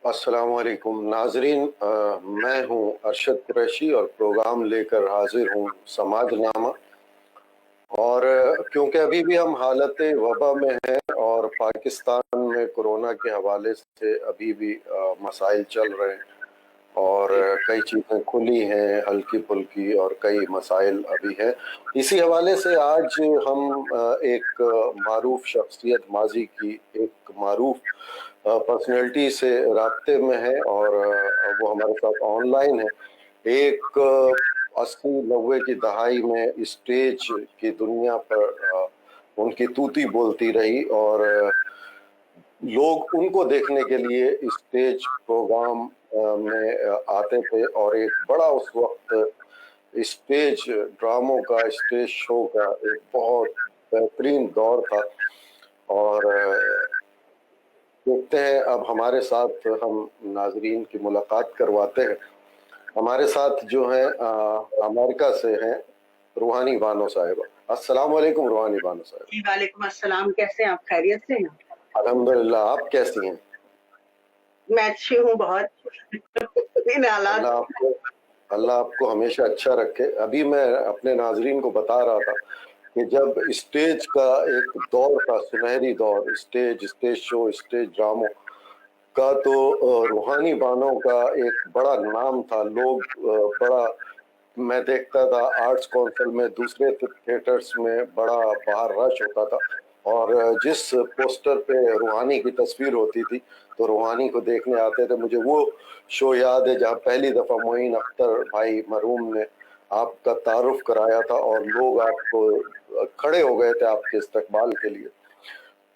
अस्सलाम वालेकुम नाजरीन, मैं हूं अरशद कुरैशी और प्रोग्राम लेकर हाजिर हूं समाजनामा। और क्योंकि अभी भी हम हालत वबा में हैं और पाकिस्तान में कोरोना के हवाले से अभी भी मसाइल चल रहे हैं और कई चीज़ें खुली हैं हल्की फुल्की और कई मसाइल अभी हैं। इसी हवाले से आज हम एक मारूफ शख्सियत, माजी की एक मारूफ पर्सनैलिटी से राब्ते में है और वो हमारे साथ ऑनलाइन है। एक 80-90 की दहाई में स्टेज की दुनिया पर उनकी तूती बोलती रही और लोग उनको देखने के लिए स्टेज प्रोग्राम में आते थे और एक बड़ा उस वक्त स्टेज ड्रामों का, स्टेज शो का एक बहुत बेहतरीन दौर था। और देखते हैं अब हमारे साथ हम नाजरीन की मुलाकात करवाते हैं। हमारे साथ जो है अमेरिका से हैं रूहानी बानो साहिबा। अस्सलाम वालेकुम रूहानी बानो साहिबा। वालेकुम अस्सलाम, कैसे हैं आप? खैरियत से हैं? अल्हम्दुलिल्लाह, आप कैसी हैं? मैं अच्छी हूँ बहुत। अल्लाह आपको हमेशा अच्छा रखे। अभी मैं अपने नाजरीन को बता रहा था कि जब स्टेज का एक दौर था, सुनहरी दौर, स्टेज शो, स्टेज ड्रामों का, तो रूहानी बानो का एक बड़ा नाम था। लोग बड़ा, मैं देखता था आर्ट्स काउंसिल में, दूसरे थिएटर्स में बड़ा बाहर रश होता था और जिस पोस्टर पे रूहानी की तस्वीर होती थी तो रूहानी को देखने आते थे। मुझे वो शो याद है जहाँ पहली दफ़ा मोइन अख्तर भाई मरहूम ने आपका तारुफ कराया था और लोग आपको खड़े हो गए थे आपके इस्तकबाल के लिए।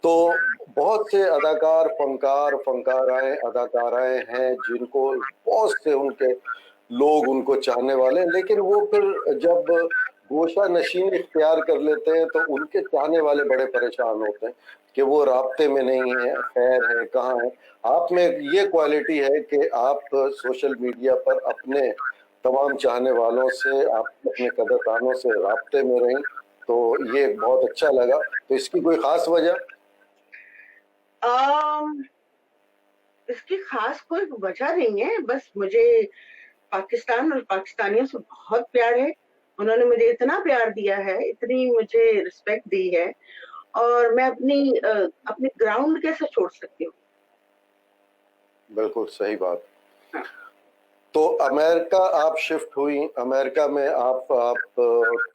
तो बहुत से अदाकार, फनकाराएं, अदाकाराएं हैं जिनको बहुत से उनके लोग उनको चाहने वाले हैं, लेकिन वो फिर जब गोशा नशीन इख्तियार कर लेते हैं तो उनके चाहने वाले बड़े परेशान होते हैं कि वो राब्ते में नहीं है, खैर है, कहाँ है। आप में ये क्वालिटी है कि आप सोशल मीडिया पर अपने तमाम चाहने वालों से, आप अपने कदरदानों से राब्ते में रहें, तो ये बहुत अच्छा लगा। तो इसकी कोई खास वजह? इसकी खास कोई वजह नहीं है, बस मुझे पाकिस्तान और पाकिस्तानियों से बहुत प्यार है। उन्होंने मुझे इतना प्यार दिया है, इतनी मुझे रिस्पेक्ट दी है, और मैं अपनी ग्राउंड कैसे छोड़ सकती हूँ? बिल्कुल सही बात। तो अमेरिका आप शिफ्ट हुई, अमेरिका में आप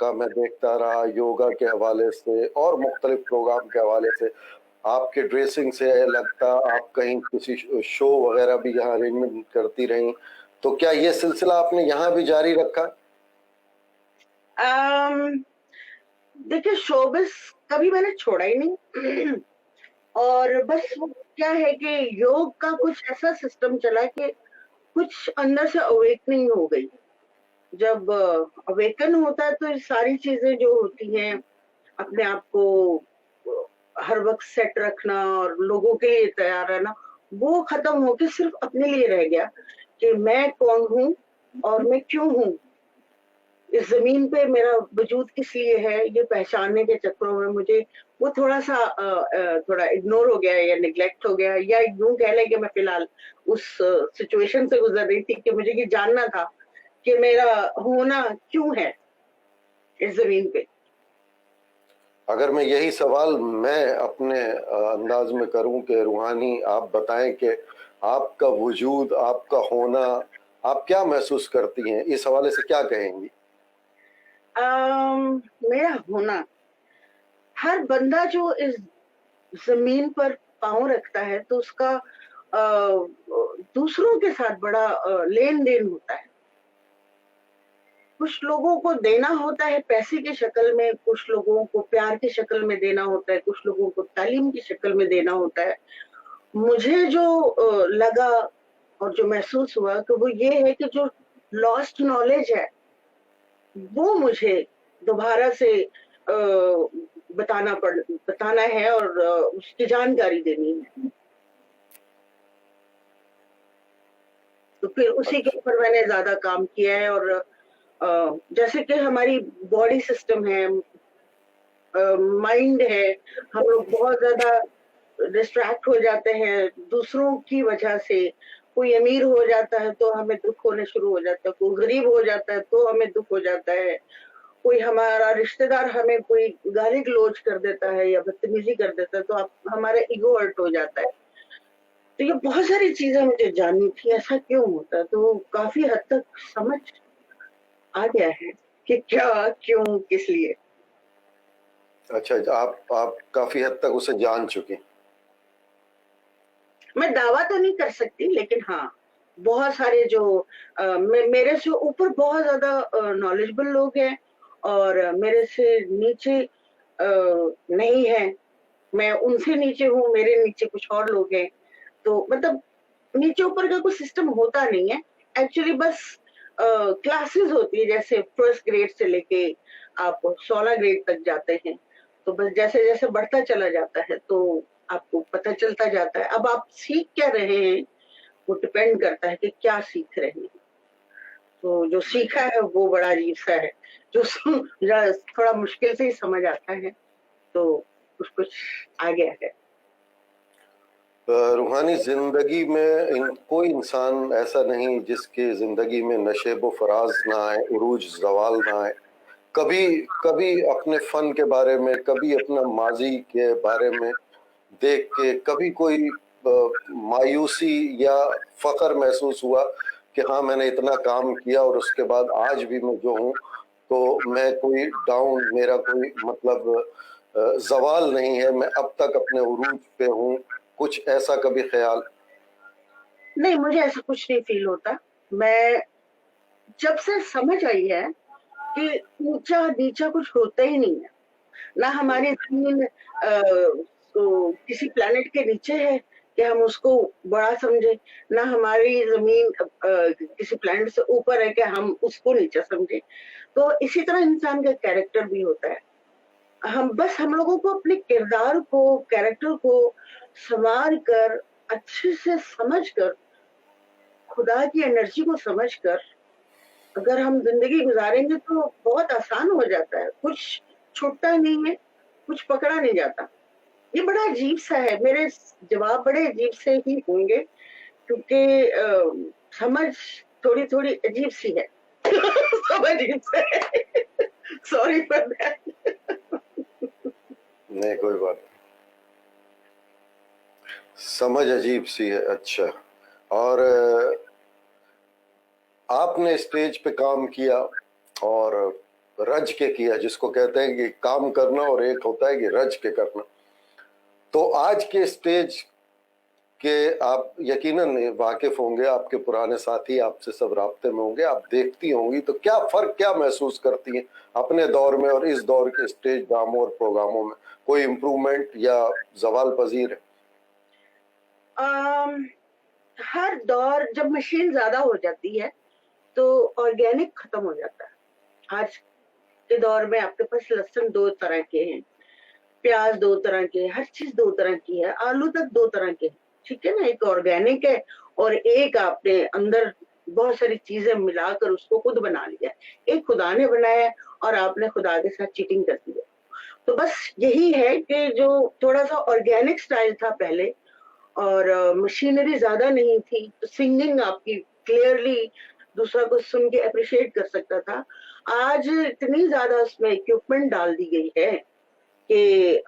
का मैं देखता रहा योगा के हवाले से और मुख्तलिफ प्रोग्राम के हवाले से। आपके ड्रेसिंग से लगता आप कहीं किसी शो वगैरह भी यहाँ अरेंजमेंट करती रही, तो क्या ये सिलसिला आपने यहाँ भी जारी रखा? देखिए, शोबिस कभी मैंने छोड़ा ही नहीं। और बस वो क्या है कि योग का कुछ ऐसा सिस्टम चला कि कुछ अंदर से अवेकनिंग हो गई। जब अवेकन होता है तो ये सारी चीजें जो होती हैं, अपने आप को हर वक्त सेट रखना और लोगों के लिए तैयार रहना, वो खत्म होके सिर्फ अपने लिए रह गया कि मैं कौन हूँ और मैं क्यों हूँ, इस जमीन पे मेरा वजूद किस लिए है, ये पहचानने के चक्करों में मुझे वो थोड़ा इग्नोर हो गया या निग्लेक्ट हो गया, या यूं कह लें कि मैं फिलहाल उस सिचुएशन से गुजर रही थी कि मुझे ये जानना था कि मेरा होना क्यों है इस जमीन पे। अगर मैं यही सवाल मैं अपने अंदाज में करूं कि रूहानी आप बताएं कि आपका वजूद, आपका होना, आप क्या महसूस करती हैं, इस हवाले से क्या कहेंगी? मेरा होना, हर बंदा जो इस जमीन पर पांव रखता है तो उसका दूसरों के साथ बड़ा लेन देन होता है। कुछ लोगों को देना होता है पैसे की शक्ल में, कुछ लोगों को प्यार की शक्ल में देना होता है, कुछ लोगों को तालीम की शक्ल में देना होता है। मुझे जो लगा और जो महसूस हुआ कि वो ये है कि जो लॉस्ट नॉलेज है वो मुझे दोबारा से बताना है और उसकी जानकारी देनी है। तो फिर उसी के ऊपर मैंने ज्यादा काम किया है। और जैसे कि हमारी बॉडी सिस्टम है, माइंड है, हम लोग बहुत ज्यादा डिस्ट्रैक्ट हो जाते हैं दूसरों की वजह से। कोई अमीर हो जाता है तो हमें दुख होने शुरू हो जाता है, कोई गरीब हो जाता है तो हमें दुख हो जाता है, कोई हमारा रिश्तेदार हमें कोई गाली गलौज कर देता है या बदतमीजी कर देता है तो हमारा ईगो हर्ट हो जाता है। तो ये बहुत सारी चीजें मुझे जाननी थी, ऐसा क्यों होता है, तो काफी हद तक समझ आ गया है कि क्या, क्यों, किस लिए। अच्छा, आप काफी हद तक उसे जान चुकी। मैं दावा तो नहीं कर सकती, लेकिन हाँ, बहुत सारे जो मेरे से ऊपर बहुत ज्यादा नॉलेजेबल लोग हैं और मेरे से नीचे नहीं है, मैं उनसे नीचे हूँ, मेरे नीचे कुछ और लोग हैं, तो मतलब नीचे ऊपर का कोई सिस्टम होता नहीं है एक्चुअली। बस क्लासेस होती है, जैसे फर्स्ट ग्रेड से लेके आप 16 ग्रेड तक जाते हैं, तो बस जैसे जैसे बढ़ता चला जाता है तो आपको पता चलता जाता है। अब आप सीख क्या रहे हैं वो डिपेंड करता है कि क्या सीख रहे हैं। तो जो सीखा है वो बड़ा अजीब सा है, जो थोड़ा मुश्किल से ही समझ आता है, तो कुछ आ गया है। रूहानी जिंदगी में कोई इंसान ऐसा नहीं जिसकी जिंदगी में नशेब फराज ना आए, उरूज जवाल ना आए। कभी कभी अपने फन के बारे में, कभी अपना माजी के बारे में देख के कभी कोई मायूसी या फख्र महसूस हुआ कि हाँ मैंने इतना काम किया और उसके बाद आज भी मैं जो हूँ, तो मैं कोई डाउन, मेरा कोई मतलब जवाल नहीं है, मैं अब तक अपने उरूज पे हूँ, कुछ ऐसा कभी ख्याल? नहीं, मुझे ऐसा कुछ नहीं फील होता। मैं जब से समझ आई है कि ऊंचा नीचा कुछ होता ही नहीं है, ना हमारी जमीन तो किसी प्लेनेट के नीचे है कि हम उसको बड़ा समझे, ना हमारी जमीन किसी प्लेनेट से ऊपर है कि हम उसको नीचा समझे। तो इसी तरह इंसान का कैरेक्टर भी होता है। हम लोगों को अपने किरदार को, कैरेक्टर को संवार कर, अच्छे से समझ कर, खुदा की एनर्जी को समझ कर अगर हम जिंदगी गुजारेंगे तो बहुत आसान हो जाता है। कुछ छूटता नहीं है, कुछ पकड़ा नहीं जाता। ये बड़ा अजीब सा है, मेरे जवाब बड़े अजीब से ही होंगे क्योंकि समझ थोड़ी थोड़ी अजीब सी है। सब अजीब से है। Sorry for that. नहीं, कोई बात नहीं, समझ अजीब सी है। अच्छा, और आपने स्टेज पे काम किया और रज के किया, जिसको कहते हैं कि काम करना और एक होता है कि रज के करना। तो आज के स्टेज के आप यकीनन वाकिफ होंगे, आपके पुराने साथी आपसे सब राब्ते में होंगे, आप देखती होंगी, तो क्या फर्क, क्या महसूस करती हैं अपने दौर में और इस दौर के स्टेज ड्रामों और प्रोग्रामों में? कोई इम्प्रूवमेंट या जवाल पजीर है? हर दौर जब मशीन ज्यादा हो जाती है तो ऑर्गेनिक खत्म हो जाता है। आज के दौर में आपके पास लहसुन 2 तरह के हैं, प्याज 2 तरह के, हर चीज 2 तरह की है, आलू तक 2 तरह के, ठीक है ना। एक ऑर्गेनिक है और एक आपने अंदर बहुत सारी चीजें मिलाकर उसको खुद बना लिया है। एक खुदा ने बनाया और आपने खुदा के साथ चीटिंग कर दी है। तो बस यही है कि जो थोड़ा सा ऑर्गेनिक स्टाइल था पहले और मशीनरी ज्यादा नहीं थी, तो सिंगिंग आपकी क्लियरली दूसरा को सुन के अप्रिशिएट कर सकता था। आज इतनी ज्यादा उसमें इक्विपमेंट डाल दी गई है कि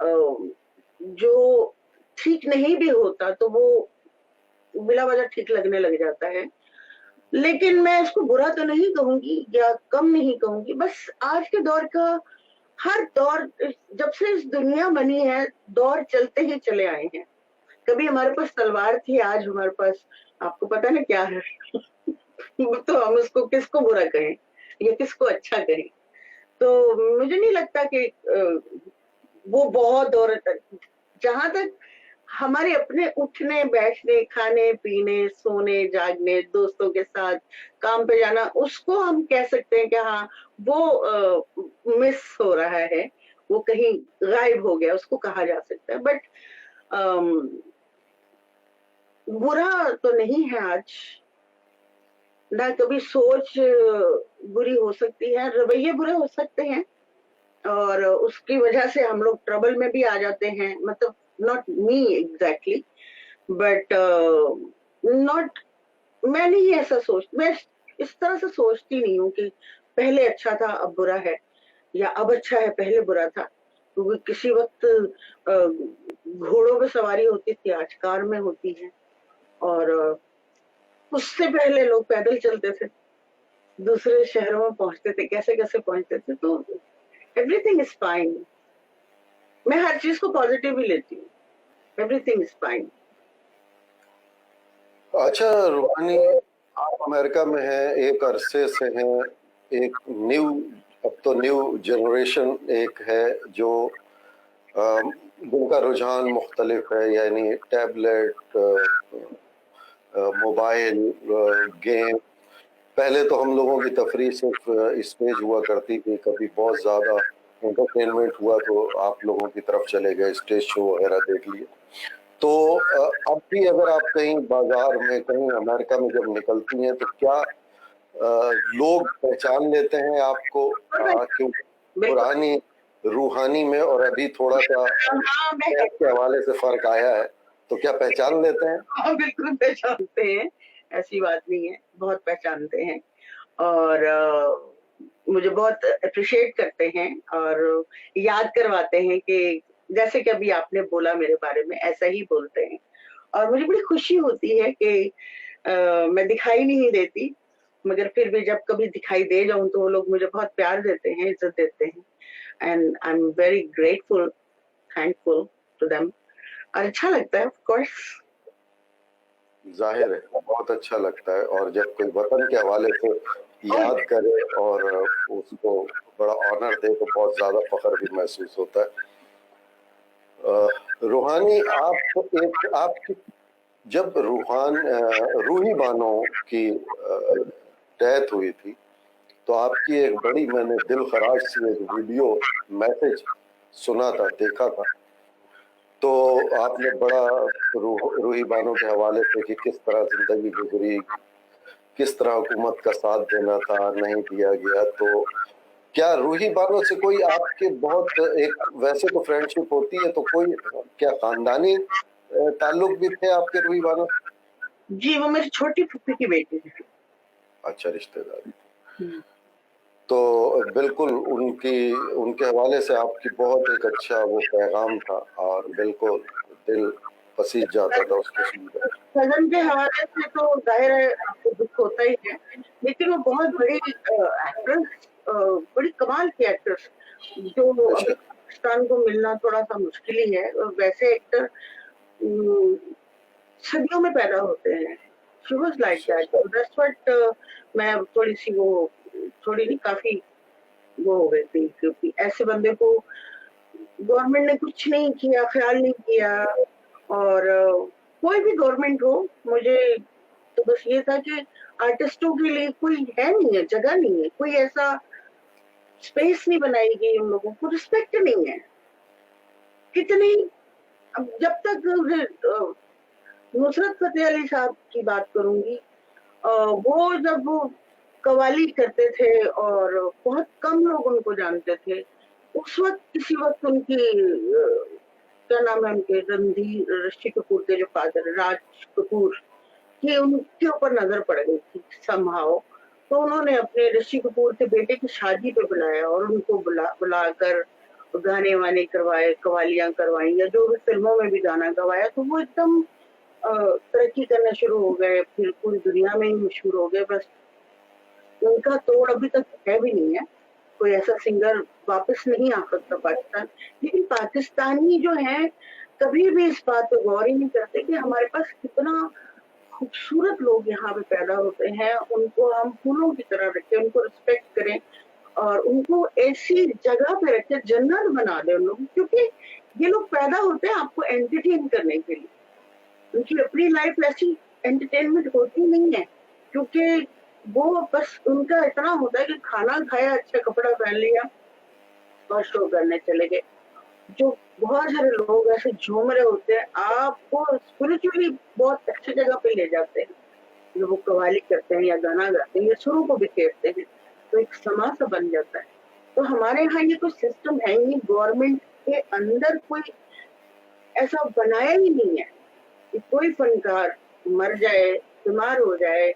जो ठीक नहीं भी होता तो वो बिला वजह ठीक लगने लग जाता है। लेकिन मैं इसको बुरा तो नहीं कहूंगी या कम नहीं कहूंगी, बस आज के दौर का हर दौर, जब से इस दुनिया बनी है दौर चलते ही चले आए हैं। कभी हमारे पास तलवार थी, आज हमारे पास आपको पता ना क्या है। तो हम उसको किसको बुरा कहें या किसको अच्छा कहें? तो मुझे नहीं लगता कि वो बहुत दौर तक, जहां तक हमारे अपने उठने बैठने, खाने पीने, सोने जागने, दोस्तों के साथ काम पे जाना, उसको हम कह सकते हैं कि हाँ वो मिस हो रहा है, वो कहीं गायब हो गया, उसको कहा जा सकता है। बट बुरा तो नहीं है आज ना, कभी सोच बुरी हो सकती है, रवैये बुरे हो सकते हैं और उसकी वजह से हम लोग ट्रबल में भी आ जाते हैं। मतलब not me exactly, but not, मैं नहीं ऐसा मैं इस तरह से सोचती नहीं हूँ कि पहले अच्छा था अब बुरा है, या अब अच्छा है पहले बुरा था, क्योंकि किसी वक्त घोड़ों पे सवारी होती थी, आज कार में होती है, और उससे पहले लोग पैदल चलते थे, दूसरे शहरों में पहुंचते थे, कैसे कैसे पहुंचते थे, तो एवरीथिंग इज फाइन। मैं हर चीज को पॉजिटिव ही लेती हूँ, एवरीथिंग इज फाइन। अच्छा रूहानी, आप अमेरिका में हैं, एक अरसे से हैं, एक अब तो न्यू जनरेशन एक है जो जिनका रुझान मुख्तलिफ है, यानी टैबलेट, मोबाइल, गेम। पहले तो हम लोगों की तफरीह सिर्फ स्टेज हुआ करती थी, कभी बहुत ज़्यादा एंटरटेनमेंट हुआ तो आप लोगों की तरफ चले गए, स्टेज शो वगैरह देख लिए। तो अब भी अगर आप कहीं बाजार में, कहीं अमेरिका में जब निकलती हैं, तो क्या लोग पहचान लेते हैं आपको? क्योंकि पुरानी रूहानी में और अभी थोड़ा सा के हवाले से फर्क आया है, तो क्या पहचान लेते हैं? हाँ, बिल्कुल पहचानते हैं, ऐसी बात नहीं है, बहुत पहचानते हैं, और मुझे बहुत अप्रिशिएट करते हैं और याद करवाते हैं कि जैसे कि अभी आपने बोला मेरे बारे में, ऐसा ही बोलते हैं, और मुझे बड़ी खुशी होती है कि मैं दिखाई नहीं देती, मगर फिर भी जब कभी दिखाई दे जाऊं तो वो लोग मुझे बहुत प्यार देते हैं, इज्जत देते हैं, and I am very grateful, thankful to them, और अच्छा लगता है, ऑफ कोर्स। जाहिर है बहुत अच्छा लगता है, और जब कोई वतन के हवाले से याद करे और उसको बड़ा ऑनर दे तो बहुत ज्यादा फख्र भी महसूस होता है। रूहानी, आपकी जब रूही बानो की डेथ हुई थी, तो आपकी एक बड़ी, मैंने दिल खराश से एक वीडियो मैसेज सुना था, देखा था, तो आपने बड़ा रूही बानो के हवाले से कि किस तरह जिंदगी गुजरी, किस तरह हुकूमत का साथ देना था, नहीं दिया गया। तो क्या रूही बानो से कोई आपके बहुत एक, वैसे तो फ्रेंडशिप होती है, तो कोई क्या खानदानी ताल्लुक भी थे आपके रूही बानो? जी, वो मेरी छोटी फूफी की बेटी है। अच्छा, रिश्तेदारी। तो बिल्कुल उनके हवाले से आपकी बहुत एक अच्छा वो पैगाम था, और बिल्कुल दिल पसीज जाता था उसको सुनकर। कजन के हवाले से तो जाहिर है आपको दुख होता ही है, लेकिन वो बहुत बड़ी एक्ट्रेस, बड़ी कमाल की एक्ट्रेस, जो अभी पाकिस्तान को मिलना थोड़ा सा मुश्किल ही है, वैसे एक्टर सदियों में पैदा होते हैं। She was like that. So that's what मैं थोड़ी सी वो, थोड़ी नहीं, काफी वो हो गई थी, क्योंकि ऐसे बंदे को गवर्नमेंट ने कुछ नहीं किया, ख्याल नहीं किया, और कोई भी गवर्नमेंट हो, मुझे तो बस ये था कि आर्टिस्टों के लिए कोई है नहीं है, जगह नहीं है, कोई ऐसा स्पेस नहीं बनाई गई, उन लोगों को रिस्पेक्ट नहीं है। कितनी, अब जब तक नुसरत फतेह अली साहब की बात करूंगी, वो जब वो कवाली करते थे और बहुत कम लोग उनको जानते थे, उस वक्त किसी वक्त उनकी क्या नाम है उनके, रणधीर, ऋषि कपूर के जो फादर राज कपूर की, उनके ऊपर नजर पड़ गई थी समहाउ, तो उन्होंने अपने ऋषि कपूर के बेटे की शादी पे बुलाया और उनको बुलाकर गाने वाने करवाए, कवालियां करवाई, या जो भी फिल्मों में भी गाना गवाया, तो वो एकदम तरक्की करना शुरू हो गए, फिर पूरी दुनिया में ही मशहूर हो गए। बस उनका तोड़ अभी तक है भी नहीं है, कोई ऐसा सिंगर वापस नहीं आ सकता पाकिस्तान। लेकिन पाकिस्तानी जो है कभी भी इस बात पे गौर ही नहीं करते कि हमारे पास कितना खूबसूरत लोग यहाँ पे पैदा होते हैं, उनको हम फूलों की तरह रखें, उनको रिस्पेक्ट करें, और उनको ऐसी जगह पे रखें, जन्नत बना दे उन लोग, क्योंकि ये लोग पैदा होते हैं आपको एंटरटेन करने के लिए, उनकी अपनी लाइफ ऐसी एंटरटेनमेंट होती नहीं है, क्योंकि वो बस उनका इतना होता है कि खाना खाया, अच्छा कपड़ा पहन लिया और शो करने चले गए। जो बहुत सारे लोग ऐसे झूम रहे होते हैं, आपको स्पिरिचुअली बहुत अच्छी जगह पे ले जाते हैं, जो वो कवाली करते हैं या गाना गाते हैं या सुरों को बिखेरते हैं, तो एक समाज सा बन जाता है। तो हमारे यहाँ ये कोई सिस्टम है ही नहीं, गवर्नमेंट के अंदर कोई ऐसा बनाया ही नहीं है कि कोई फनकार मर जाए, बीमार हो जाए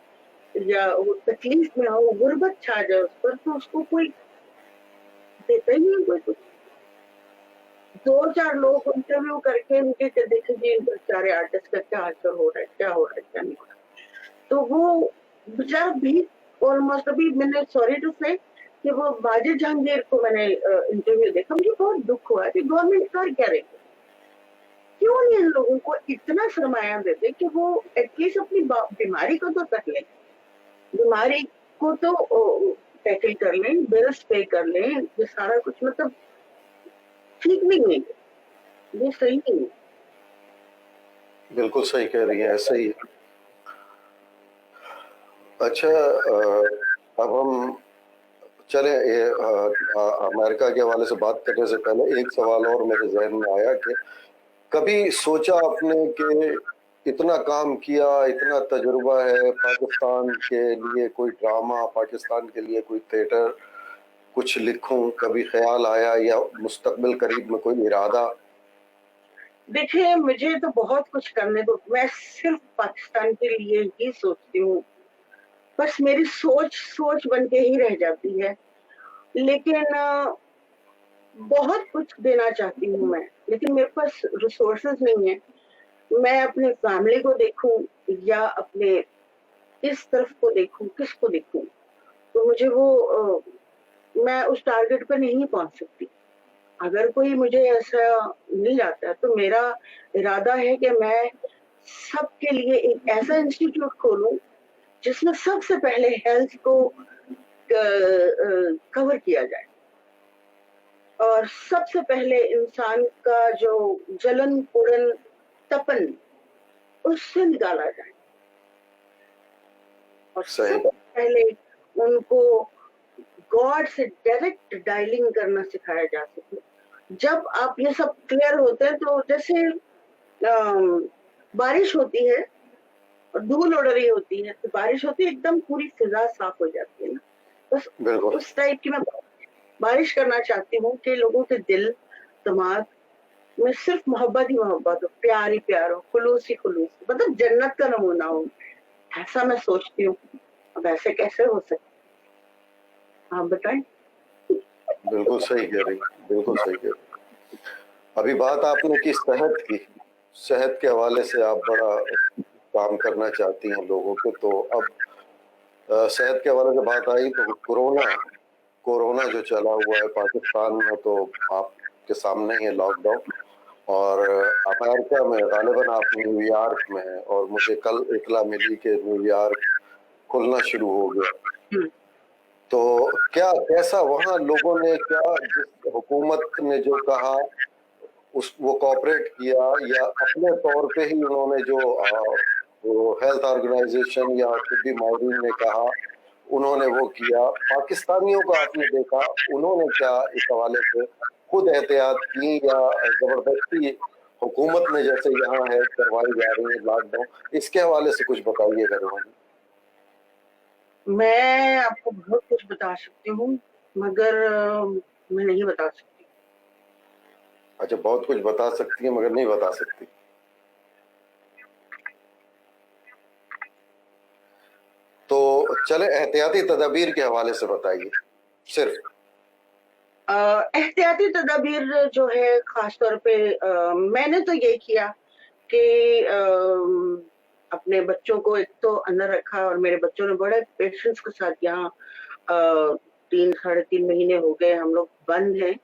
या वो तकलीफ में हो, गुर्बत छा जाए उस पर, तो उसको कोई देता ही नहीं, कोई कुछ। 2-4 लोग इंटरव्यू करके उनके कि देखे जी इन बेचारे आर्टिस्ट का क्या असर हो रहा है, क्या हो रहा है, क्या नहीं हो रहा है। तो वो बेचारा भी ऑलमोस्ट, अभी मैंने सॉरी टू से कि वो वाजिद जहांगीर को मैंने इंटरव्यू देखा, मुझे बहुत दुख हुआ कि गवर्नमेंट कर क्या रही है, क्यों नहीं इन लोगों को इतना सरमाया देते कि वो एटलीस्ट अपनी बीमारी को तो तक लें, बीमारी को तो टैकल कर लें, बिल्स पे कर लें, ये सारा कुछ मतलब ठीक नहीं है, ये सही नहीं है। बिल्कुल सही कह रही हैं, ऐसा ही है। अच्छा, अब हम चले अमेरिका के हवाले से बात करने से पहले एक सवाल और मेरे जहन में आया कि कभी सोचा आपने कि इतना काम किया, इतना तजुर्बा है, पाकिस्तान के लिए कोई ड्रामा, पाकिस्तान के लिए कोई थिएटर कुछ लिखूं, कभी ख्याल आया या मुस्तकबिल करीब में कोई इरादा? देखिए मुझे तो बहुत कुछ करने को, मैं सिर्फ पाकिस्तान के लिए ही सोचती हूँ, बस मेरी सोच बन के ही रह जाती है, लेकिन बहुत कुछ देना चाहती हूँ मैं, लेकिन मेरे पास रिसोर्सेज नहीं है। मैं अपने फैमिली को देखूं या अपने इस तरफ को देखूं, किसको देखूं, तो मुझे वो मैं उस टारगेट पर नहीं पहुंच सकती। अगर कोई मुझे ऐसा मिल जाता है तो मेरा इरादा है कि मैं सबके लिए एक ऐसा इंस्टीट्यूट खोलूं जिसमें सबसे पहले हेल्थ को कवर किया जाए और सबसे पहले इंसान का जो जलन पुरन तपन उससे निकाला जाए और सही सबसे पहले उनको गॉड से डायरेक्ट डायलिंग करना सिखाया जा सके। जब आप ये सब क्लियर होते हैं तो जैसे बारिश होती है और धूल उड़ रही होती है, तो बारिश होती है एकदम पूरी फिजा साफ हो जाती है ना, बस बिल्कुल उस टाइप की मैं बारिश करना चाहती हूँ कि लोगों के दिल दिमाग में सिर्फ मोहब्बत ही मोहब्बत हो, प्यार ही प्यार हो, खुलूस ही खुलूस, मतलब जन्नत का नमूना हो, ऐसा मैं सोचती हूँ। अब ऐसे कैसे हो सकता, आप बताएं। बिल्कुल सही कह रही, बिल्कुल सही कह रही। अभी बात आपने की सेहत की, सेहत के हवाले से आप बड़ा काम करना चाहती हैं लोगों के, तो अब सेहत के हवाले से बात आई तो कोरोना जो चला हुआ है पाकिस्तान में, तो आपके सामने ही है लॉकडाउन, और अमेरिका में गालिबन आप न्यूयॉर्क में हैं, और मुझे कल इतला मिली कि न्यूयॉर्क खुलना शुरू हो गया। तो क्या कैसा वहाँ लोगों ने, क्या जिस हुकूमत ने जो कहा वो कॉपरेट किया, या अपने तौर पे ही उन्होंने जो हेल्थ ऑर्गेनाइजेशन या तिब्बी माहिरीन ने कहा उन्होंने वो किया? पाकिस्तानियों को आपने देखा, उन्होंने क्या इस हवाले से खुद एहतियात की, या जबरदस्ती हुकूमत ने जैसे यहाँ है करवाई जा रही है लॉकडाउन, इसके हवाले से कुछ बताइएगा रोहन। मैं आपको बहुत कुछ बता सकती हूँ मगर मैं नहीं बता सकती। अच्छा, बहुत कुछ बता सकती है मगर नहीं बता सकती। तो चले एहतियाती तदाबीर के हवाले से बताइए सिर्फ। एहतियाती तदाबीर जो है खास तौर पे मैंने तो ये किया कि अपने बच्चों को एक तो अंदर रखा और मेरे बच्चों ने बड़े पेशेंस के साथ यहाँ 3-3.5 महीने हो गए हम लोग बंद हैं,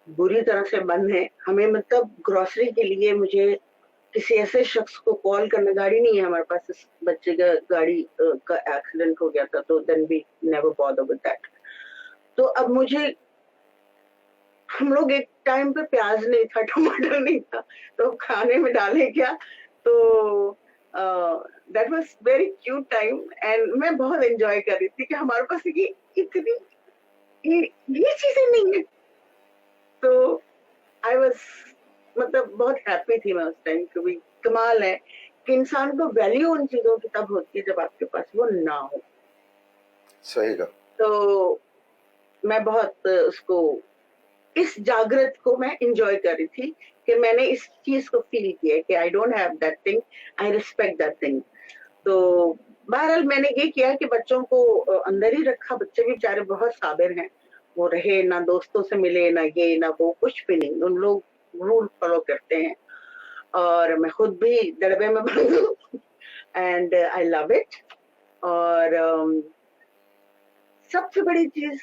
बुरी तरह से बंद हैं। हमें मतलब ग्रोसरी के लिए मुझे किसी ऐसे शख्स को कॉल करना, गाड़ी नहीं है हमारे पास, इस बच्चे का गाड़ी का एक्सीडेंट हो गया था, तो then we never bother with that. तो अब मुझे, हम लोग एक टाइम पे प्याज नहीं था, टमाटर नहीं था, तो खाने में डाले क्या, तो that was very cute time and मैं बहुत एंजॉय कर रही थी कि हमारे पास ये इतनी ये चीजें नहीं है। तो आई वाज मतलब बहुत हैप्पी थी मैं उस टाइम, क्योंकि कमाल है कि इंसान को वैल्यू उन चीजों की तब होती है जब आपके पास वो ना हो। सही का। तो मैं बहुत उसको इस जागृत को मैं एंजॉय कर रही थी कि मैंने इस चीज को फील किया कि I don't have that thing, I respect that thing. तो बहरहाल मैंने ये किया कि बच्चों को अंदर ही रखा। बच्चे भी बेचारे बहुत साबिर हैं, वो रहे ना, दोस्तों से मिले ना, ये ना वो, कुछ भी नहीं, उन लोग रूल फॉलो करते हैं और मैं खुद भी डरबे में बंद हूँ एंड आई लव इट। और सबसे बड़ी चीज,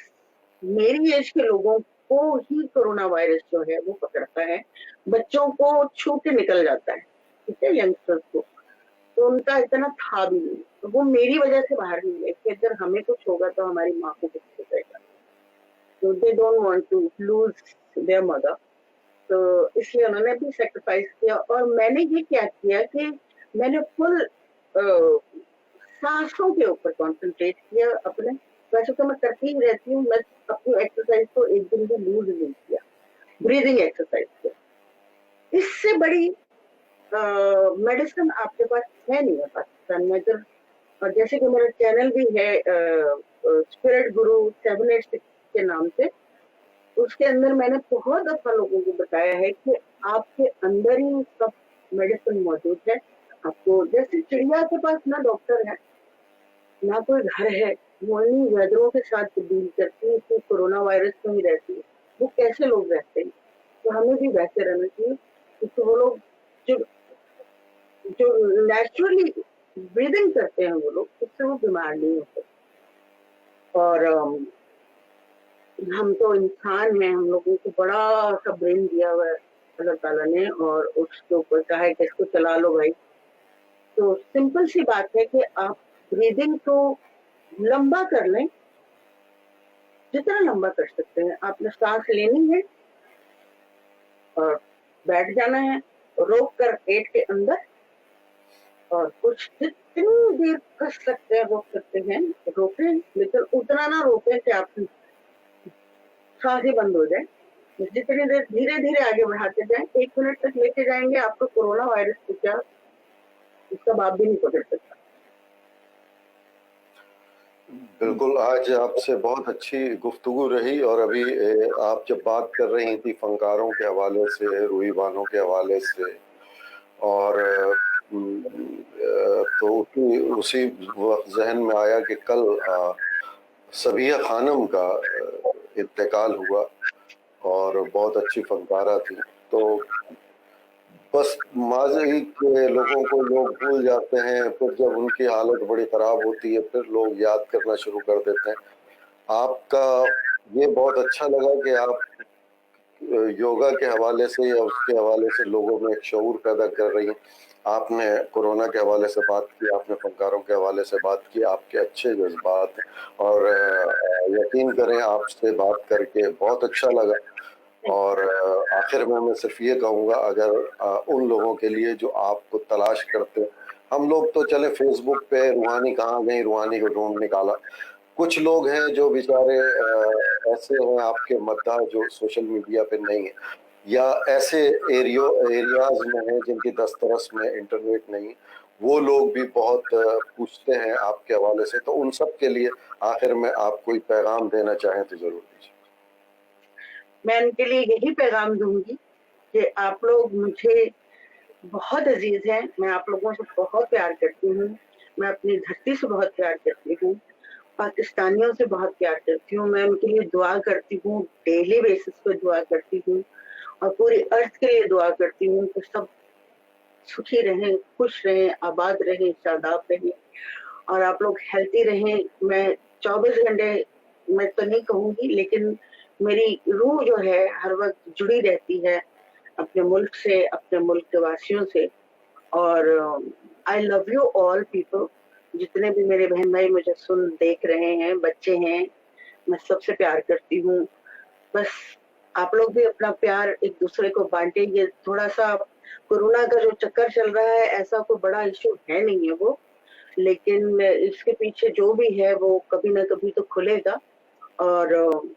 मेरी एज के लोगों को ही कोरोना वायरस जो है वो पकड़ता है, बच्चों को छू के निकल जाता है, ठीक है, यंगस्टर्स को तो उनका इतना था भी नहीं, तो वो मेरी वजह से बाहर नहीं है कि अगर हमें कुछ होगा तो हमारी माँ को कुछ हो जाएगा, तो they don't want to lose their mother. तो इसलिए उन्होंने भी सेक्रीफाइस किया। और मैंने ये क्या किया कि मैंने फुल सांसों के ऊपर कॉन्सेंट्रेट किया अपने। वैसे तो मैं करती ही रहती हूँ, मैं अपनी एक्सरसाइज को एक दिन भी लूज नहीं किया, ब्रीदिंग एक्सरसाइज को। इससे बड़ी मेडिसिन आपके पास है नहीं है पाकिस्तान में। अगर और जैसे कि मेरा चैनल भी है स्पिरिट गुरु 786 के नाम से, उसके अंदर मैंने बहुत दफा लोगों को बताया है कि आपके अंदर ही सब मेडिसिन मौजूद है। आपको जैसे चिड़िया के पास ना डॉक्टर है ना कोई घर है, वो इन्हीं वेदरों के साथ डील करती है, तो कोरोना वायरस में ही रहती है, वो कैसे लोग रहते हैं, तो हमें भी वैसे रहना चाहिए, क्योंकि वो लोग जो जो नेचुरली ब्रीदिंग करते हैं वो लोग, उससे वो बीमार नहीं होते। और हम तो इंसान हैं, हम लोगों को बड़ा सा ब्रेन दिया हुआ है अल्लाह ताला ने, और उसके ऊपर कहा है कि इसको चला लो भाई। तो सिंपल सी बात है कि आप ब्रीदिंग तो लंबा कर लें, जितना लंबा कर सकते हैं। आपने सांस लेनी है और बैठ जाना है, रोक कर पेट के अंदर, और कुछ जितनी देर कर सकते हैं रोक सकते हैं रोकें, लेकिन उतना ना रोकें कि आपकी सांस ही बंद हो जाए। जितनी देर धीरे धीरे आगे बढ़ाते जाएं, 1 मिनट तक लेके जाएंगे, आपको कोरोना वायरस को क्या उसका बाप भी नहीं पकड़ सकता। बिल्कुल, आज आपसे बहुत अच्छी गुफ्तगू रही। और अभी आप जब बात कर रही थी फनकारों के हवाले से, रूही बानों के हवाले से, और तो उसी वक्त जहन में आया कि कल सबिया खानम का इंतकाल हुआ और बहुत अच्छी फनकारा थी। तो बस माजी के लोगों को लोग भूल जाते हैं, फिर जब उनकी हालत बड़ी ख़राब होती है फिर लोग याद करना शुरू कर देते हैं। आपका ये बहुत अच्छा लगा कि आप योगा के हवाले से या उसके हवाले से लोगों में एक शऊर पैदा कर रही हैं। आपने कोरोना के हवाले से बात की, आपने फनकारों के हवाले से बात की, आपके अच्छे जज्बात हैं, और यकीन करें आपसे बात करके बहुत अच्छा लगा। और आखिर में मैं सिर्फ ये कहूँगा, अगर उन लोगों के लिए जो आपको तलाश करते हैं, हम लोग तो चले फेसबुक पे रूहानी कहाँ गई, रूहानी को ढूंढ निकाला, कुछ लोग हैं जो बेचारे ऐसे हैं आपके मद्दा जो सोशल मीडिया पे नहीं है, या ऐसे एरियाज में हैं जिनकी दस्तरस में इंटरनेट नहीं, वो लोग भी बहुत पूछते हैं आपके हवाले से। तो उन सब के लिए आखिर में आप कोई पैगाम देना चाहें तो जरूर दीजिए। मैं उनके लिए यही पैगाम दूंगी कि आप लोग मुझे बहुत अजीज हैं, मैं आप लोगों से बहुत प्यार करती हूँ, मैं अपनी धरती से बहुत प्यार करती हूँ, पाकिस्तानियों से बहुत प्यार करती हूँ, मैं उनके लिए दुआ करती हूँ, डेली बेसिस पे दुआ करती हूँ, और पूरी अर्थ के लिए दुआ करती हूँ कि सब सुखी रहें, खुश रहें, आबाद रहें, शादाब रहें, और आप लोग हेल्थी रहें। मैं 24 घंटे मैं तो नहीं कहूँगी, लेकिन मेरी रूह जो है हर वक्त जुड़ी रहती है अपने मुल्क से, अपने मुल्क के वासियों से। और I love you all people, जितने भी मेरे बहन भाई मुझे सुन देख रहे हैं, बच्चे हैं, मैं सबसे प्यार करती हूँ। बस आप लोग भी अपना प्यार एक दूसरे को बांटे। ये थोड़ा सा कोरोना का जो चक्कर चल रहा है, ऐसा कोई बड़ा इशू है नहीं है वो, लेकिन इसके पीछे जो भी है वो कभी ना कभी तो खुलेगा, और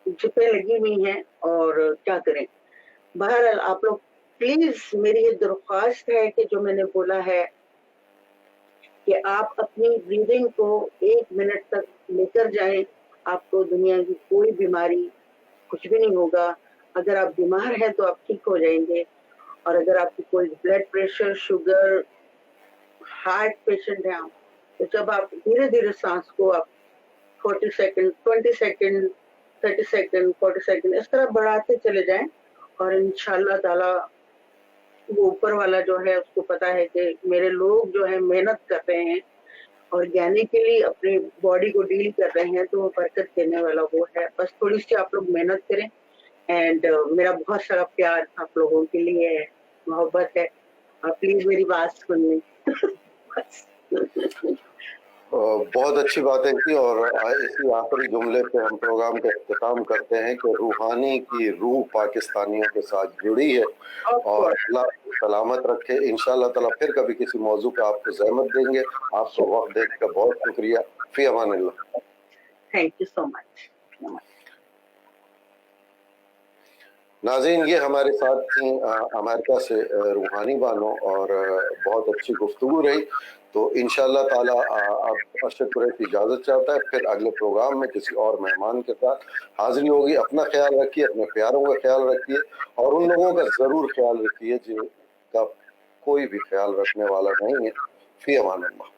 जिपें लगी हुई हैं, और क्या करें। बहरहाल आप लोग प्लीज, मेरी ये दरख्वास्त है कि जो मैंने बोला है कि आप अपनी ब्रीदिंग को 1 मिनट तक लेकर जाएं, आपको दुनिया की कोई बीमारी कुछ भी नहीं होगा। अगर आप बीमार हैं तो आप ठीक हो जाएंगे, और अगर आपकी कोई blood pressure, sugar, heart patient है आप, तो जब आप धीरे धीरे सांस को आप 40 सेकंड, 20 सेकंड, 30 सेकंड, 40 सेकंड इस तरह बढ़ाते चले जाएं, और इंशाल्लाह ताला वो ऊपर वाला जो है उसको पता है कि मेरे लोग जो है मेहनत कर रहे हैं, ऑर्गेनिकली अपनी बॉडी को डील कर रहे हैं, तो वो बरकत देने वाला वो है। बस थोड़ी सी आप लोग मेहनत करें, एंड मेरा बहुत सारा प्यार आप लोगों के लिए है, मोहब्बत है। प्लीज मेरी बात सुन लें। बहुत अच्छी बातें की, और इसी आखिरी जुमले पे हम प्रोग्राम का इख्तिताम करते हैं कि रूहानी की रूह पाकिस्तानियों के साथ जुड़ी है, और अल्लाह सलामत रखे। इंशाअल्लाह ताला फिर कभी किसी मौजू पे आपको ज़हमत देंगे। आपको वक्त देने का बहुत शुक्रिया। फी अमानिल्लाह। Thank you so much. नाज़रीन, ये हमारे साथ थी अमेरिका से रूहानी बानो, और बहुत अच्छी गुफ्तगू रही। तो इंशाअल्लाह ताला अब अरशद कुरैशी इजाज़त चाहता है, फिर अगले प्रोग्राम में किसी और मेहमान के साथ हाजिरी होगी। अपना ख्याल रखिए, अपने प्यारों का ख्याल रखिए, और उन लोगों का ज़रूर ख्याल रखिए जिनका कोई भी ख्याल रखने वाला नहीं है। फी अमान अल्लाह।